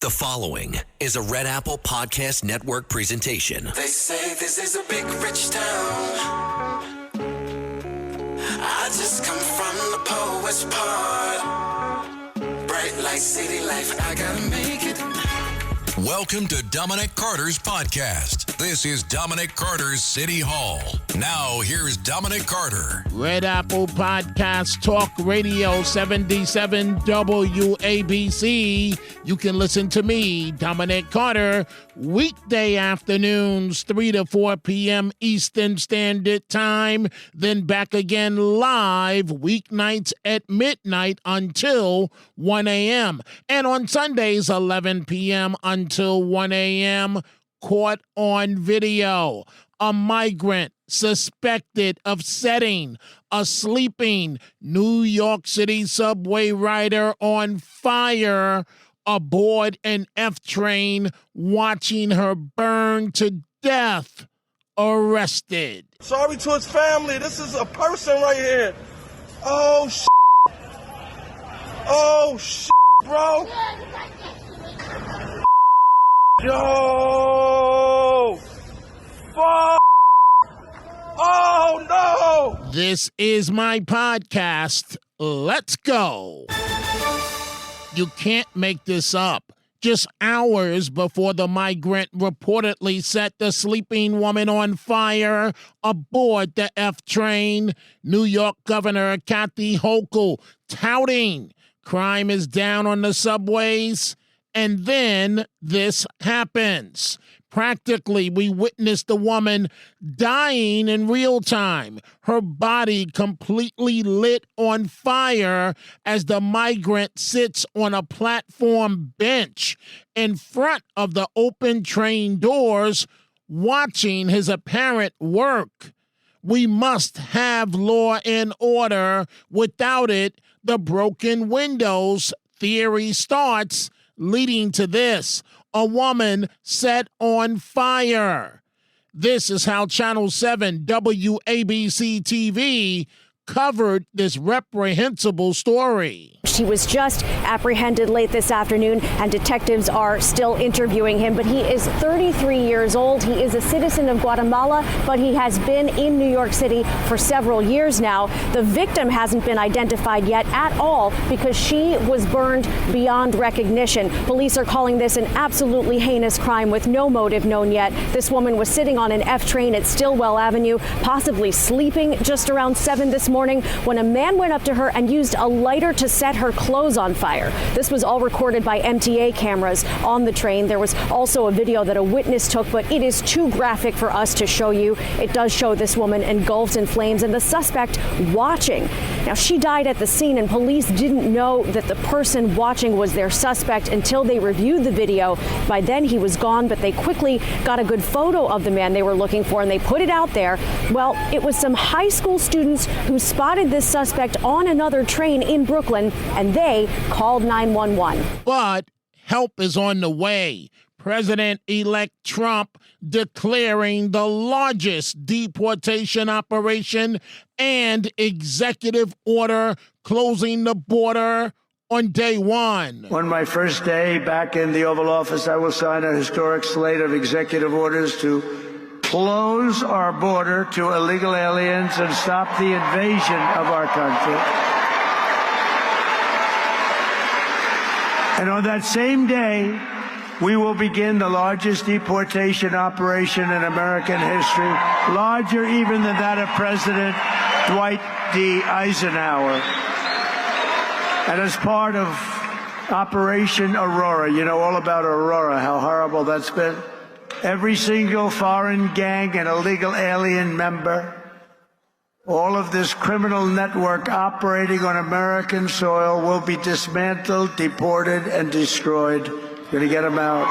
The following is a Red Apple Podcast Network presentation. They say this is a big rich town. I just come from the poet's part. Bright light, city life, I gotta make it. Welcome to Dominic Carter's podcast. This is Dominic Carter's City Hall. Now, here's Dominic Carter. Red Apple Podcast Talk Radio 77 WABC. You can listen to me, Dominic Carter, weekday afternoons, 3 to 4 p.m. Eastern Standard Time. Then back again live weeknights at midnight until 1 a.m. And on Sundays, 11 p.m. until 1 a.m. Caught on video. A migrant suspected of setting a sleeping New York City subway rider on fire aboard an F train, watching her burn to death, arrested. Sorry to his family. This is a person right here. Oh, oh, bro. Yo! Fuck! Oh, no! This is my podcast. Let's go. You can't make this up. Just hours before the migrant reportedly set the sleeping woman on fire aboard the F train, New York Governor Kathy Hochul touting crime is down on the subways. And then this happens. Practically, we witnessed the woman dying in real time, her body completely lit on fire as the migrant sits on a platform bench in front of the open train doors, watching his apparent work. We must have law and order. Without it, the broken windows theory starts, leading to this: a woman set on fire. This is how Channel 7 WABC TV covered this reprehensible story. He was just apprehended late this afternoon, and detectives are still interviewing him. But he is 33 years old. He is a citizen of Guatemala, but he has been in New York City for several years now. The victim hasn't been identified yet at all because she was burned beyond recognition. Police are calling this an absolutely heinous crime with no motive known yet. This woman was sitting on an F train at Stillwell Avenue, possibly sleeping just around 7 this morning, when a man went up to her and used a lighter to set her clothes on fire. This was all recorded by MTA cameras on the train. There was also a video that a witness took, but it is too graphic for us to show you. It does show this woman engulfed in flames and the suspect watching. Now, she died at the scene, and police didn't know that the person watching was their suspect until they reviewed the video. By then, he was gone, but they quickly got a good photo of the man they were looking for, and they put it out there. Well, it was some high school students who spotted this suspect on another train in Brooklyn, and they called 911. But help is on the way. President-elect Trump declaring the largest deportation operation and executive order closing the border on day one. On my first day back in the Oval Office, I will sign a historic slate of executive orders to close our border to illegal aliens and stop the invasion of our country. And on that same day, we will begin the largest deportation operation in American history, larger even than that of President Dwight D. Eisenhower. And as part of Operation Aurora, you know all about Aurora, how horrible that's been. Every single foreign gang and illegal alien member, all of this criminal network operating on American soil will be dismantled, deported, and destroyed. Gonna get them out.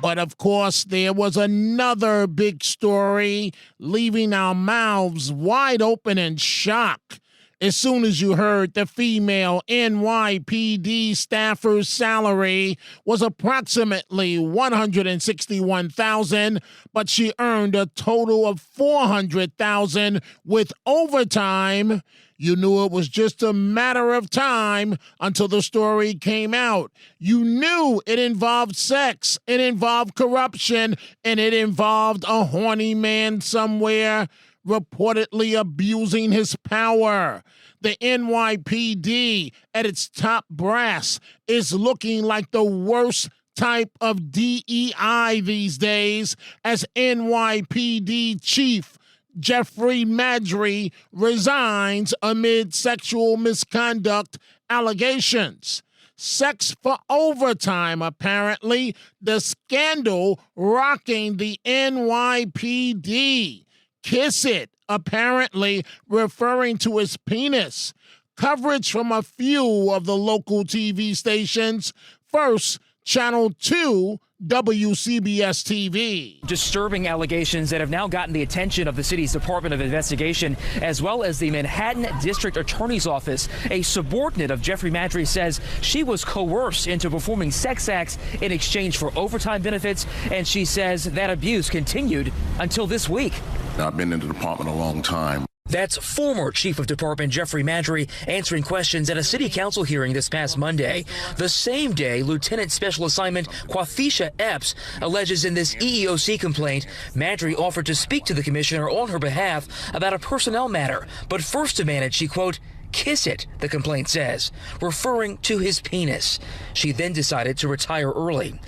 But of course, there was another big story leaving our mouths wide open in shock. As soon as you heard the female NYPD staffer's salary was approximately $161,000, but she earned a total of $400,000 with overtime, you knew it was just a matter of time until the story came out. You knew it involved sex, it involved corruption, and it involved a horny man somewhere reportedly abusing his power. The NYPD at its top brass is looking like the worst type of DEI these days, as NYPD Chief Jeffrey Madry resigns amid sexual misconduct allegations. Sex for overtime, apparently, the scandal rocking the NYPD. Kiss it, apparently referring to his penis. Coverage from a few of the local TV stations. First, Channel 2, WCBS TV. Disturbing allegations that have now gotten the attention of the city's Department of Investigation, as well as the Manhattan District Attorney's Office. A subordinate of Jeffrey Madry says she was coerced into performing sex acts in exchange for overtime benefits, and she says that abuse continued until this week. I've been in the department a long time. That's former Chief of Department Jeffrey Madry answering questions at a city council hearing this past Monday. The same day, Lieutenant Special Assignment Quafisha Epps alleges in this EEOC complaint, Madry offered to speak to the commissioner on her behalf about a personnel matter, but first demanded she, quote, kiss it, the complaint says, referring to his penis. She then decided to retire early.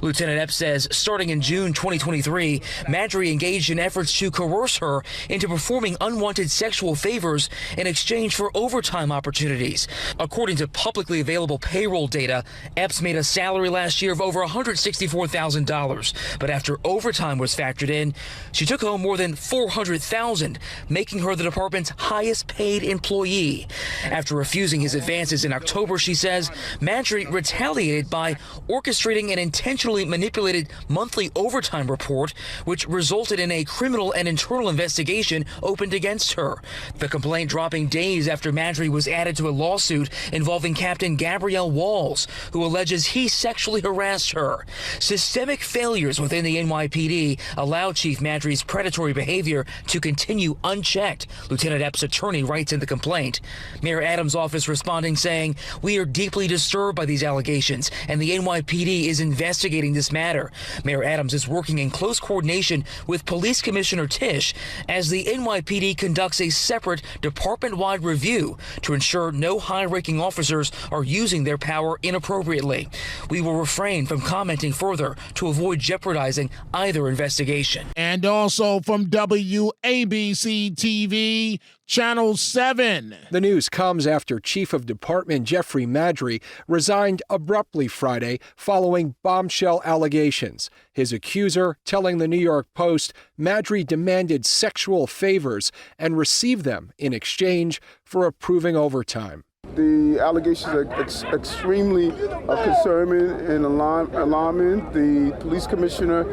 Lieutenant Epps says starting in June 2023, Madry engaged in efforts to coerce her into performing unwanted sexual favors in exchange for overtime opportunities. According to publicly available payroll data, Epps made a salary last year of over $164,000. But after overtime was factored in, she took home more than $400,000, making her the department's highest paid employee. After refusing his advances in October, she says, Madry retaliated by orchestrating an intentional manipulated monthly overtime report, which resulted in a criminal and internal investigation opened against her. The complaint dropping days after Madry was added to a lawsuit involving Captain Gabrielle Walls, who alleges he sexually harassed her. Systemic failures within the NYPD allowed Chief Madry's predatory behavior to continue unchecked, Lieutenant Epps' attorney writes in the complaint. Mayor Adams' office responding saying, we are deeply disturbed by these allegations, and the NYPD is investigating this matter. Mayor Adams is working in close coordination with Police Commissioner Tisch as the NYPD conducts a separate department-wide review to ensure no high-ranking officers are using their power inappropriately. We will refrain from commenting further to avoid jeopardizing either investigation. And also from WABC TV, Channel 7. The news comes after Chief of Department Jeffrey Madry resigned abruptly Friday following bombshell allegations. His accuser telling the New York Post Madry demanded sexual favors and received them in exchange for approving overtime. The allegations are extremely concerning and alarming. The police commissioner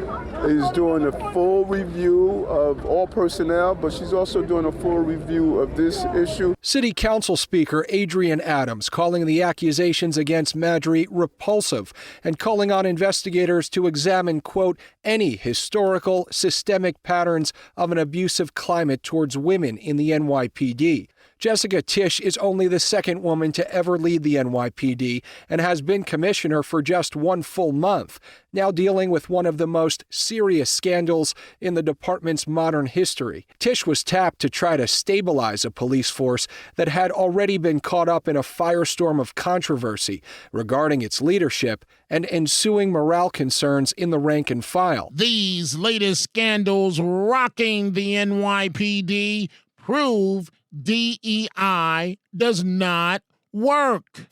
is doing a full review of all personnel, but she's also doing a full review of this issue. City Council Speaker Adrian Adams calling the accusations against Madry repulsive and calling on investigators to examine, quote, any historical, systemic patterns of an abusive climate towards women in the NYPD. Jessica Tisch is only the second woman to ever lead the NYPD and has been commissioner for just one full month, now dealing with one of the most serious scandals in the department's modern history. Tisch was tapped to try to stabilize a police force that had already been caught up in a firestorm of controversy regarding its leadership and ensuing morale concerns in the rank and file. These latest scandals rocking the NYPD prove DEI does not work.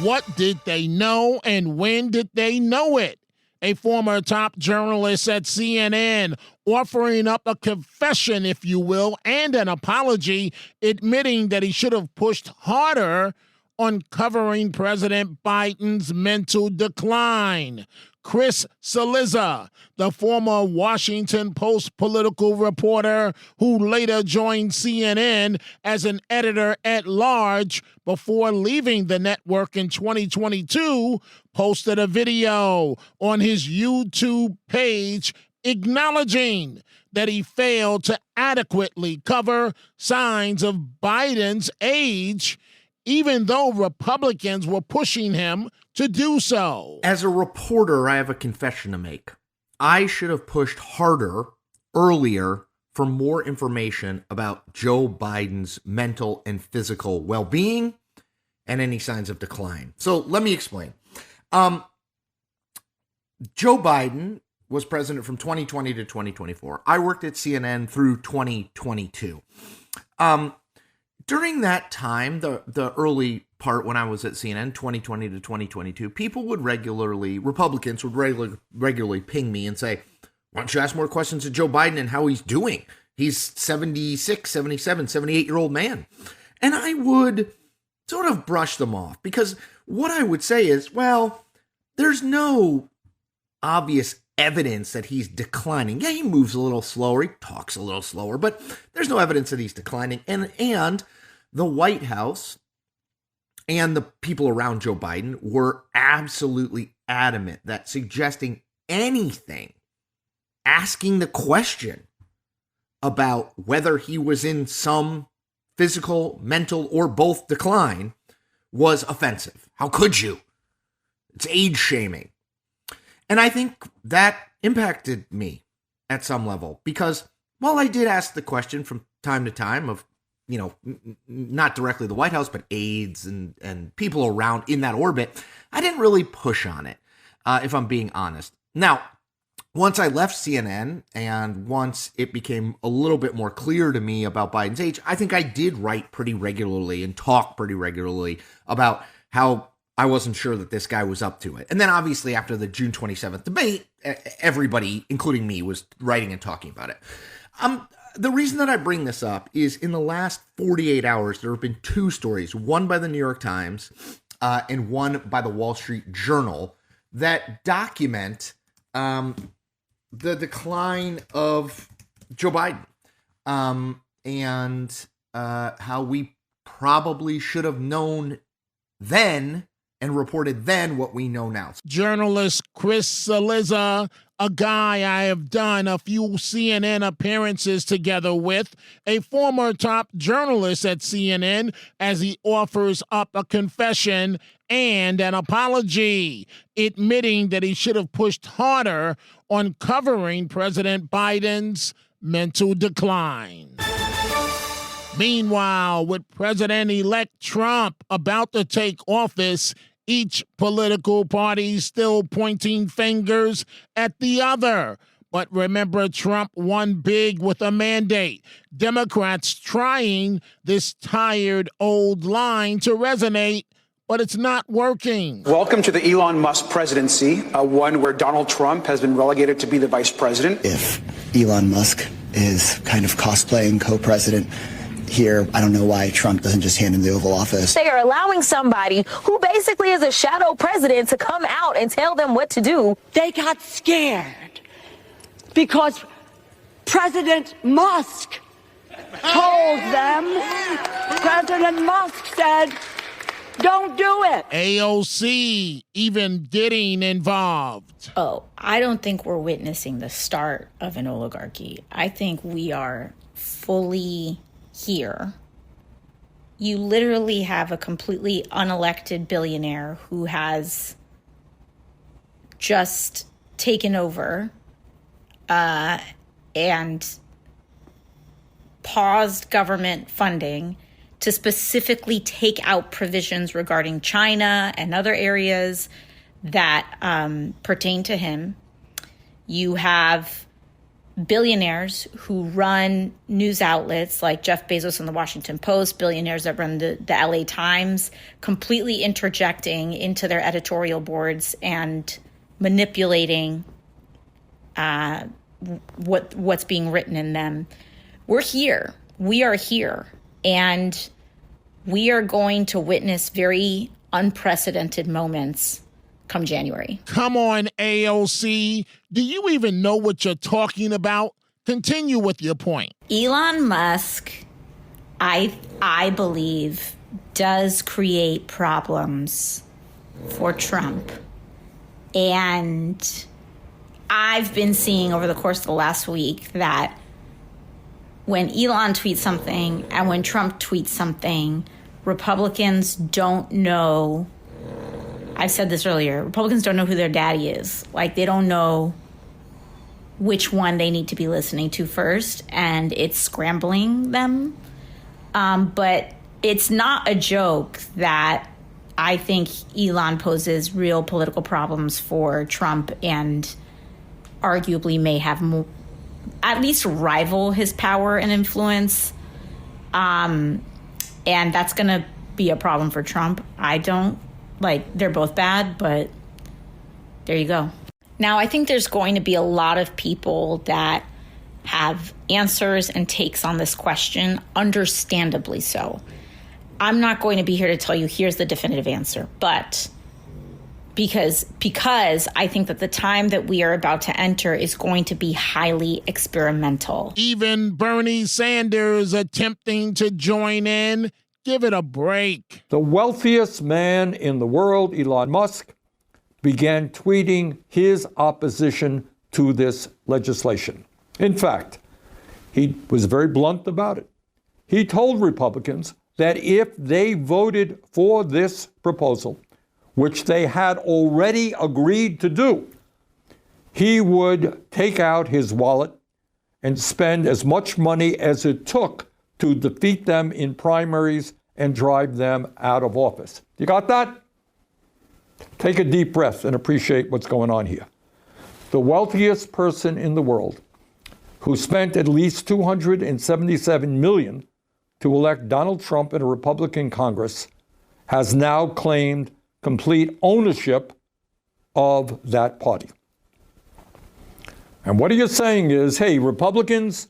What did they know and when did they know it? A former top journalist at CNN offering up a confession, if you will, and an apology, admitting that he should have pushed harder on covering President Biden's mental decline. Chris Cillizza, the former Washington Post political reporter who later joined CNN as an editor-at-large before leaving the network in 2022, posted a video on his YouTube page acknowledging that he failed to adequately cover signs of Biden's age, even though Republicans were pushing him to do so. As a reporter, I have a confession to make. I should have pushed harder earlier for more information about Joe Biden's mental and physical well-being and any signs of decline. So let me explain. Joe Biden was president from 2020 to 2024. I worked at CNN through 2022. During that time, the early part when I was at CNN, 2020 to 2022, Republicans would regularly ping me and say, why don't you ask more questions to Joe Biden and how he's doing? He's 76, 77, 78-year-old man. And I would sort of brush them off because what I would say is, well, there's no obvious evidence that he's declining. Yeah, he moves a little slower, he talks a little slower, but there's no evidence that he's declining. And the White House and the people around Joe Biden were absolutely adamant that suggesting anything, asking the question about whether he was in some physical, mental, or both decline was offensive. How could you? It's age shaming. And I think that impacted me at some level because while I did ask the question from time to time of, not directly the White House, but aides and people around in that orbit, I didn't really push on it, if I'm being honest. Now, once I left CNN and once it became a little bit more clear to me about Biden's age, I think I did write pretty regularly and talk pretty regularly about how I wasn't sure that this guy was up to it. And then obviously after the June 27th debate, everybody, including me, was writing and talking about it. The reason that I bring this up is in the last 48 hours, there have been two stories, one by the New York Times and one by the Wall Street Journal that document the decline of Joe Biden and how we probably should have known then and reported then what we know now. Journalist Chris Cillizza, a guy I have done a few CNN appearances together with, a former top journalist at CNN, as he offers up a confession and an apology, admitting that he should have pushed harder on covering President Biden's mental decline. Meanwhile, with President-elect Trump about to take office, each political party still pointing fingers at the other. But remember, Trump won big with a mandate. Democrats trying this tired old line to resonate, but it's not working. Welcome to the Elon Musk presidency, one where Donald Trump has been relegated to be the vice president. If Elon Musk is kind of cosplaying co-president here, I don't know why Trump doesn't just hand him the Oval Office. They are allowing somebody who basically is a shadow president to come out and tell them what to do. They got scared because President Musk told them, President Musk said, don't do it. AOC even getting involved. Oh, I don't think we're witnessing the start of an oligarchy. I think we are fully here. You literally have a completely unelected billionaire who has just taken over and paused government funding to specifically take out provisions regarding China and other areas that pertain to him. You have billionaires who run news outlets like Jeff Bezos and the Washington Post, billionaires that run the LA Times, completely interjecting into their editorial boards and manipulating what's being written in them. We're here. We are here. And we are going to witness very unprecedented moments come January. Come on, AOC. Do you even know what you're talking about? Continue with your point. Elon Musk, I believe, does create problems for Trump. And I've been seeing over the course of the last week that when Elon tweets something and when Trump tweets something, Republicans don't know. I've said this earlier. Republicans don't know who their daddy is. Like, they don't know which one they need to be listening to first, and it's scrambling them. But it's not a joke that I think Elon poses real political problems for Trump and arguably may have at least rival his power and influence. And that's going to be a problem for Trump. They're both bad, but there you go. Now, I think there's going to be a lot of people that have answers and takes on this question, understandably so. I'm not going to be here to tell you here's the definitive answer, but because I think that the time that we are about to enter is going to be highly experimental. Even Bernie Sanders attempting to join in. Give it a break. The wealthiest man in the world, Elon Musk, began tweeting his opposition to this legislation. In fact, he was very blunt about it. He told Republicans that if they voted for this proposal, which they had already agreed to do, he would take out his wallet and spend as much money as it took to defeat them in primaries and drive them out of office. You got that? Take a deep breath and appreciate what's going on here. The wealthiest person in the world, who spent at least $277 million to elect Donald Trump in a Republican Congress, has now claimed complete ownership of that party. And what he is saying is, hey, Republicans,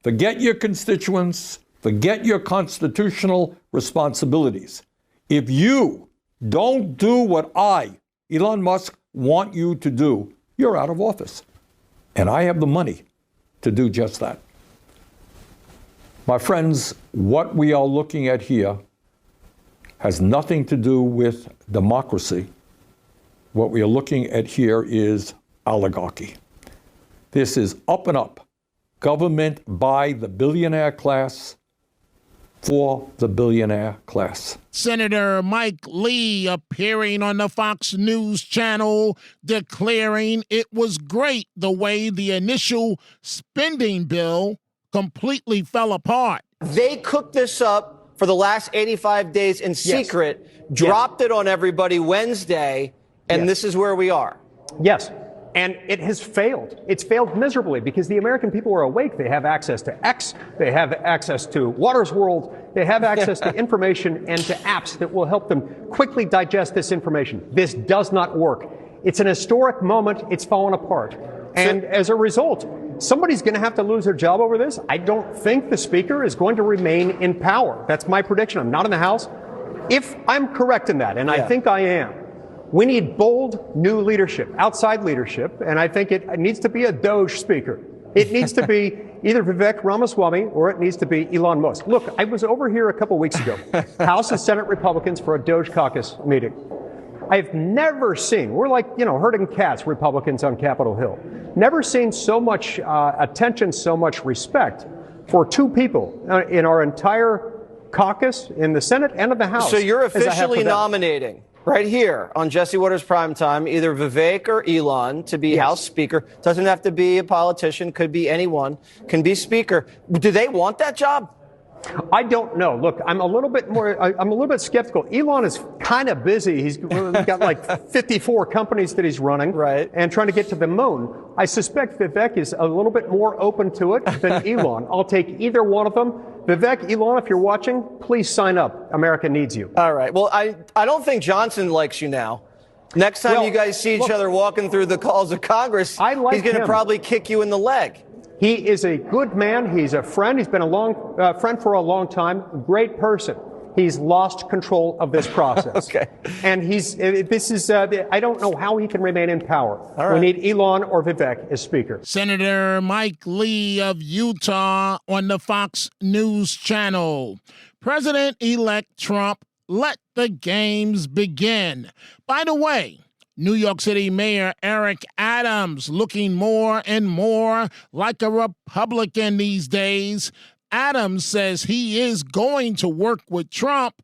forget your constituents, forget your constitutional responsibilities. If you don't do what I, Elon Musk, want you to do, you're out of office. And I have the money to do just that. My friends, what we are looking at here has nothing to do with democracy. What we are looking at here is oligarchy. This is up and up. Government by the billionaire class for the billionaire class. Senator Mike Lee appearing on the Fox News channel declaring it was great the way the initial spending bill completely fell apart. They cooked this up for the last 85 days in secret, dropped it on everybody Wednesday, and this is where we are. Yes. And it has failed. It's failed miserably because the American people are awake. They have access to X. They have access to Water's World. They have access to information and to apps that will help them quickly digest this information. This does not work. It's an historic moment. It's fallen apart. And as a result, somebody's going to have to lose their job over this. I don't think the speaker is going to remain in power. That's my prediction. I'm not in the House. If I'm correct in that, and I think I am, we need bold new leadership, outside leadership, and I think it needs to be a Doge speaker. It needs to be either Vivek Ramaswamy or it needs to be Elon Musk. Look, I was over here a couple weeks ago, House and Senate Republicans for a Doge caucus meeting. I've never seen, we're like, herding cats, Republicans on Capitol Hill. Never seen so much attention, so much respect for two people in our entire caucus in the Senate and in the House. So you're officially nominating right here on Jesse Watters Primetime, either Vivek or Elon to be House Speaker. Doesn't have to be a politician, could be anyone, can be Speaker. Do they want that job? I don't know. Look, I'm a little bit skeptical. Elon is kind of busy. He's got like 54 companies that he's running and trying to get to the moon. I suspect Vivek is a little bit more open to it than Elon. I'll take either one of them. Vivek, Elon, if you're watching, please sign up. America needs you. All right. Well, I don't think Johnson likes you now. Next time you guys see each other walking through the halls of Congress, he's going to probably kick you in the leg. He is a good man. He's a friend. He's been a friend for a long time. Great person. He's lost control of this process. Okay. And I don't know how he can remain in power. All right. We need Elon or Vivek as speaker. Senator Mike Lee of Utah on the Fox News Channel. President-elect Trump, let the games begin. By the way, New York City Mayor Eric Adams looking more and more like a Republican these days. Adams says he is going to work with Trump,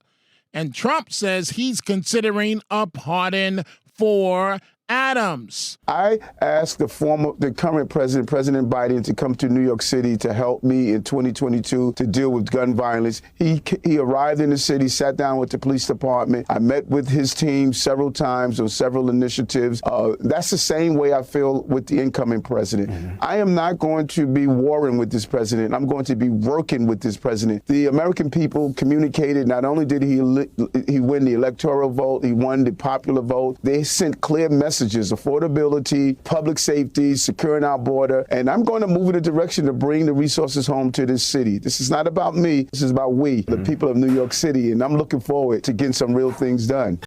and Trump says he's considering a pardon for Adams. I asked the current president, President Biden, to come to New York City to help me in 2022 to deal with gun violence. He arrived in the city, sat down with the police department. I met with his team several times on several initiatives. That's the same way I feel with the incoming president. Mm-hmm. I am not going to be warring with this president. I'm going to be working with this president. The American people communicated. Not only did he win the electoral vote, he won the popular vote. They sent clear messages. Affordability, public safety, securing our border. And I'm going to move in a direction to bring the resources home to this city. This is not about me. This is about we, the people of New York City. And I'm looking forward to getting some real things done.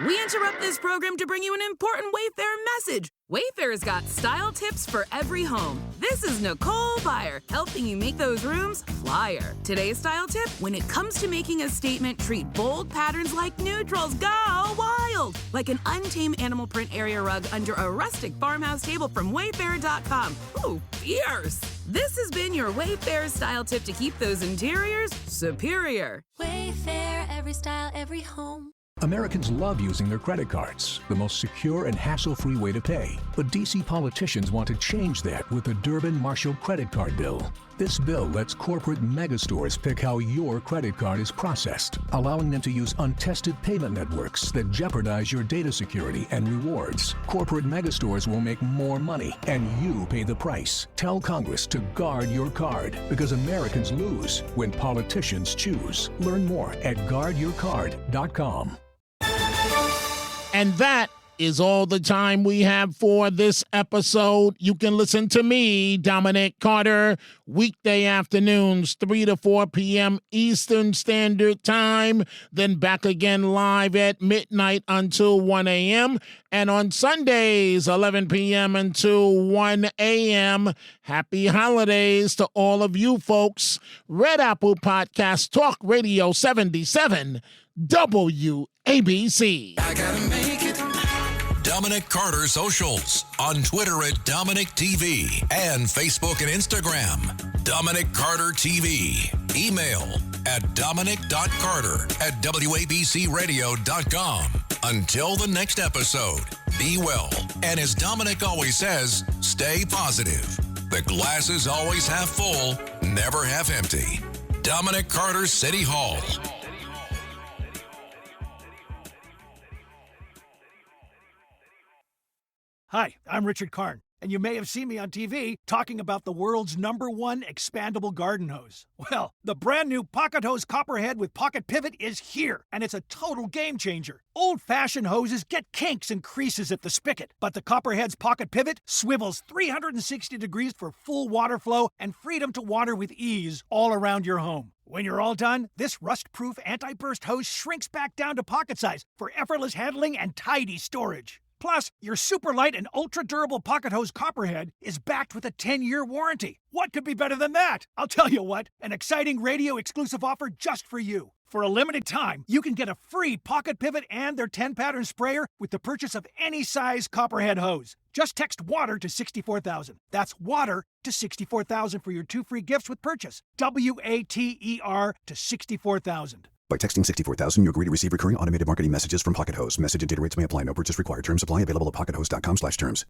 We interrupt this program to bring you an important Wayfair message. Wayfair's got style tips for every home. This is Nicole Byer, helping you make those rooms flyer. Today's style tip: when it comes to making a statement, treat bold patterns like neutrals. Go wild! Like an untamed animal print area rug under a rustic farmhouse table from Wayfair.com. Ooh, fierce! This has been your Wayfair style tip to keep those interiors superior. Wayfair, every style, every home. Americans love using their credit cards, the most secure and hassle-free way to pay. But D.C. politicians want to change that with the Durbin-Marshall credit card bill. This bill lets corporate megastores pick how your credit card is processed, allowing them to use untested payment networks that jeopardize your data security and rewards. Corporate megastores will make more money, and you pay the price. Tell Congress to guard your card, because Americans lose when politicians choose. Learn more at guardyourcard.com. And that is all the time we have for this episode. You can listen to me, Dominic Carter, weekday afternoons, 3 to 4 p.m. Eastern Standard Time, then back again live at midnight until 1 a.m., and on Sundays, 11 p.m. until 1 a.m. Happy holidays to all of you folks. Red Apple Podcast, Talk Radio 77, WABC. I gotta make it. Dominic Carter Socials on Twitter at Dominic TV and Facebook and Instagram. Dominic Carter TV. Email at dominic.carter@wabcradio.com. Until the next episode, be well. And as Dominic always says, stay positive. The glass is always half full, never half empty. Dominic Carter City Hall. Hi, I'm Richard Karn, and you may have seen me on TV talking about the world's #1 expandable garden hose. Well, the brand new Pocket Hose Copperhead with Pocket Pivot is here, and it's a total game changer. Old-fashioned hoses get kinks and creases at the spigot, but the Copperhead's Pocket Pivot swivels 360 degrees for full water flow and freedom to water with ease all around your home. When you're all done, this rust-proof anti-burst hose shrinks back down to pocket size for effortless handling and tidy storage. Plus, your super light and ultra-durable Pocket Hose Copperhead is backed with a 10-year warranty. What could be better than that? I'll tell you what, an exciting radio-exclusive offer just for you. For a limited time, you can get a free Pocket Pivot and their 10-pattern sprayer with the purchase of any size Copperhead hose. Just text WATER to 64,000. That's WATER to 64,000 for your 2 free gifts with purchase. WATER to 64,000. By texting 64,000, you agree to receive recurring automated marketing messages from Pocket Hose. Message and data rates may apply. No purchase required. Terms apply. Available at pockethose.com/terms.